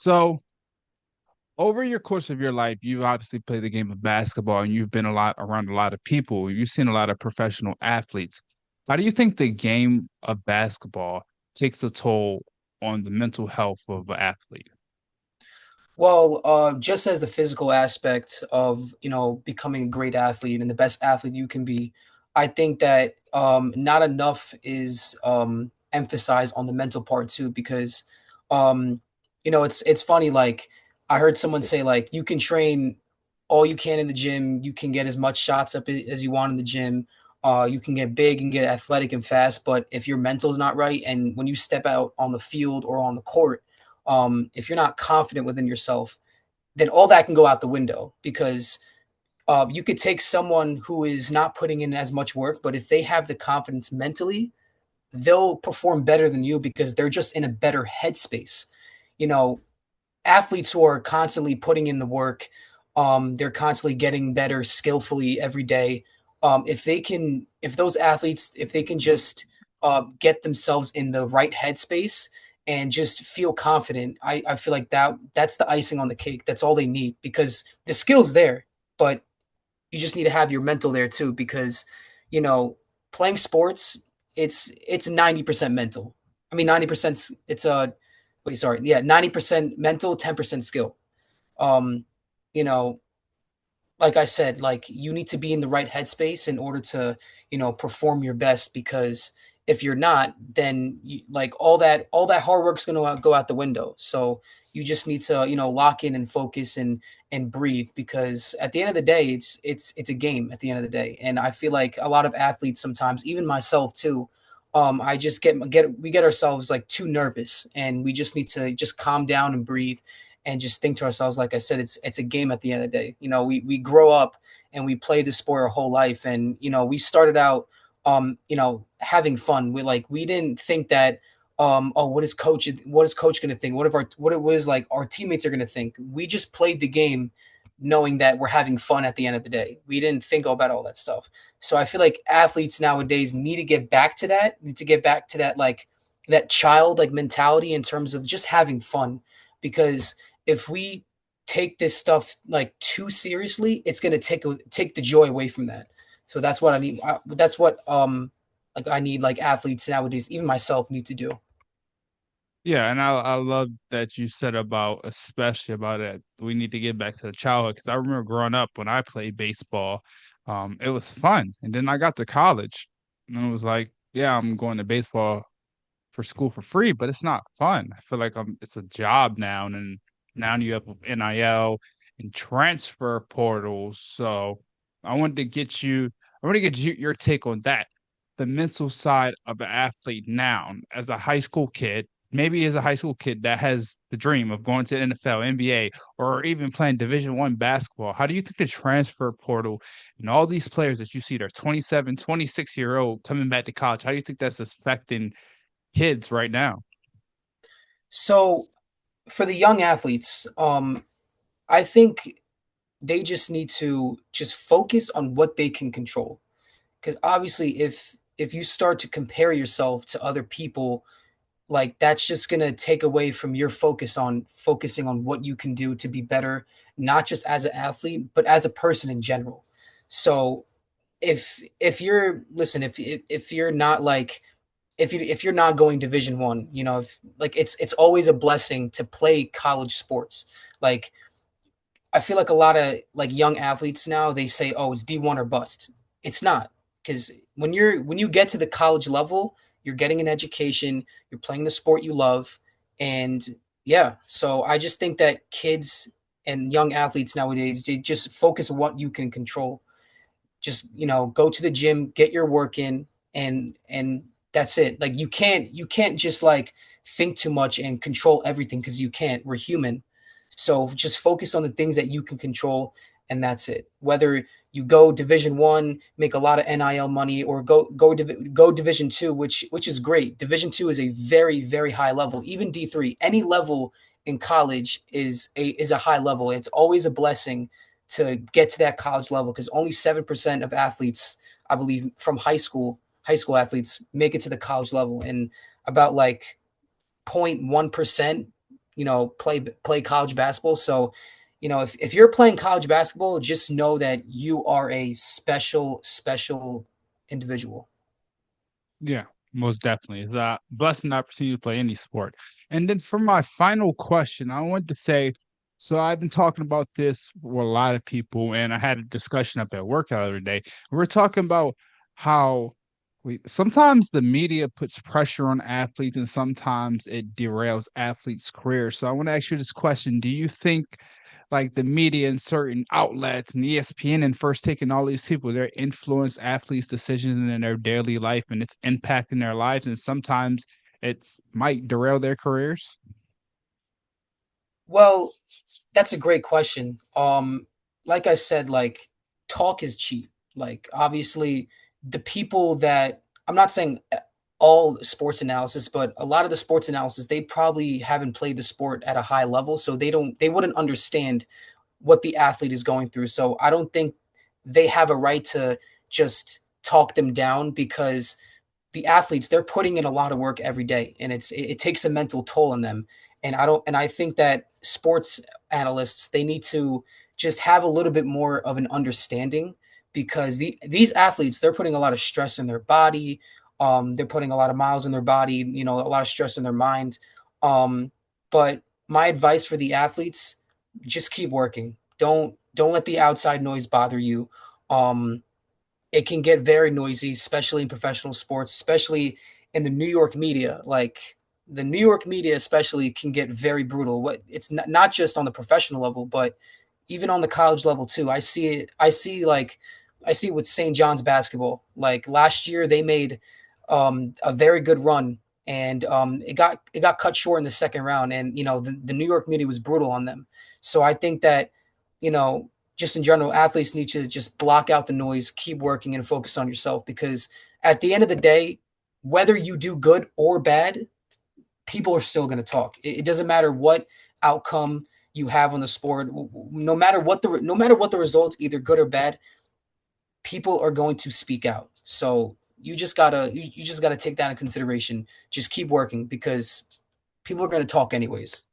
So, over your course of your life, you've obviously played the game of basketball and you've been a lot around a lot of people. You've seen a lot of professional athletes. How do you think the game of basketball takes a toll on the mental health of an athlete? Well, just as the physical aspect of, becoming a great athlete and the best athlete you can be, I think that not enough is emphasized on the mental part too, because it's funny. Like I heard someone say, like you can train all you can in the gym, you can get as much shots up as you want in the gym, you can get big and get athletic and fast, but if your mental's not right, and when you step out on the field or on the court, if you're not confident within yourself, then all that can go out the window because you could take someone who is not putting in as much work, but if they have the confidence mentally, they'll perform better than you because they're just in a better headspace. You know, athletes who are constantly putting in the work, they're constantly getting better skillfully every day. If those athletes, if they can just get themselves in the right headspace and just feel confident, I feel like that's the icing on the cake. That's all they need because the skill's there, but you just need to have your mental there too because you know playing sports, it's 90% mental. I mean 90% it's a wait, sorry. Yeah, 90% mental, 10% skill. Um, you know, like I said, like you need to be in the right headspace in order to, perform your best because if you're not, then like all that hard work's going to go out the window. So you just need to, lock in and focus and breathe because at the end of the day, it's a game at the end of the day. And I feel like a lot of athletes sometimes, even myself too, I just we get ourselves like too nervous and we just need to just calm down and breathe and just think to ourselves, like I said, it's a game at the end of the day. We grow up and we play the sport our whole life, and we started out, having fun. We didn't think that, oh, what is coach going to think? What it was like our teammates are going to think. We just played the game, knowing that we're having fun at the end of the day. We didn't think about all that stuff. So I feel like athletes nowadays need to get back to that. Need to get back to that that child like mentality in terms of just having fun because if we take this stuff like too seriously, it's going to take the joy away from that. So that's what I need. That's what like I need like athletes nowadays, even myself, need to do. Yeah, and I love that you said about, especially about it. We need to get back to the childhood because I remember growing up when I played baseball, it was fun, and then I got to college, and it was like, yeah, I'm going to baseball for school for free, but it's not fun. I feel like it's a job now, and now you have NIL and transfer portals. So I want to get your take on that, the mental side of an athlete now as a high school kid. Maybe as a high school kid that has the dream of going to the NFL, NBA, or even playing Division I basketball. How do you think the transfer portal and all these players that you see, they're 27, 26-year-old coming back to college, how do you think that's affecting kids right now? So for the young athletes, I think they just need to just focus on what they can control. Because obviously, if you start to compare yourself to other people, like that's just gonna take away from your focusing on what you can do to be better, not just as an athlete, but as a person in general. So if you're listen, if you're not like if you're not going Division 1, if, like it's always a blessing to play college sports. Like I feel like a lot of like young athletes now they say, "Oh, it's D1 or bust." It's not because when you get to the college level, you're getting an education, you're playing the sport you love, and yeah. So I just think that kids and young athletes nowadays they just focus on what you can control. Just go to the gym, get your work in, and that's it. Like you can't just like think too much and control everything because you can't. We're human, so just focus on the things that you can control, and that's it. Whether you go Division 1, make a lot of NIL money, or go Division 2, which is great. Division 2 is a very very high level. Even D3, any level in college is a high level. It's always a blessing to get to that college level because only 7% of athletes, I believe, from high school athletes make it to the college level, and about like 0.1% play college basketball. So, if you're playing college basketball, just know that you are a special individual. Yeah, most definitely. It's a blessing opportunity to play any sport. And then for my final question, I want to say, so I've been talking about this with a lot of people, and I had a discussion up at work the other day. We're talking about how we sometimes the media puts pressure on athletes and sometimes it derails athletes' careers. So I want to ask you this question. Do you think like the media and certain outlets and ESPN and first taking all these people, they're influence athletes' decisions in their daily life and it's impacting their lives. And sometimes it's might derail their careers. Well, that's a great question. Like I said, like talk is cheap. Like obviously, the people that I'm not saying all sports analysis, but a lot of the sports analysis, they probably haven't played the sport at a high level, so they wouldn't understand what the athlete is going through. So I don't think they have a right to just talk them down because the athletes, they're putting in a lot of work every day, and it takes a mental toll on them. And I think that sports analysts, they need to just have a little bit more of an understanding because these athletes, they're putting a lot of stress in their body. They're putting a lot of miles in their body, a lot of stress in their mind. Um, but my advice for the athletes, just keep working. Don't let the outside noise bother you. Um, it can get very noisy, especially in professional sports, especially in the New York media. Like the New York media, especially, can get very brutal. What it's not just on the professional level, but even on the college level too. I see it. I see it with St. John's basketball. Like last year, they made a very good run, and it got cut short in the second round. And the New York media was brutal on them. So I think that you know just in general, athletes need to just block out the noise, keep working, and focus on yourself. Because at the end of the day, whether you do good or bad, people are still going to talk. It doesn't matter what outcome you have on the sport. No matter what the results, either good or bad, people are going to speak out. So you just gotta take that in consideration. Just keep working because people are going to talk anyways.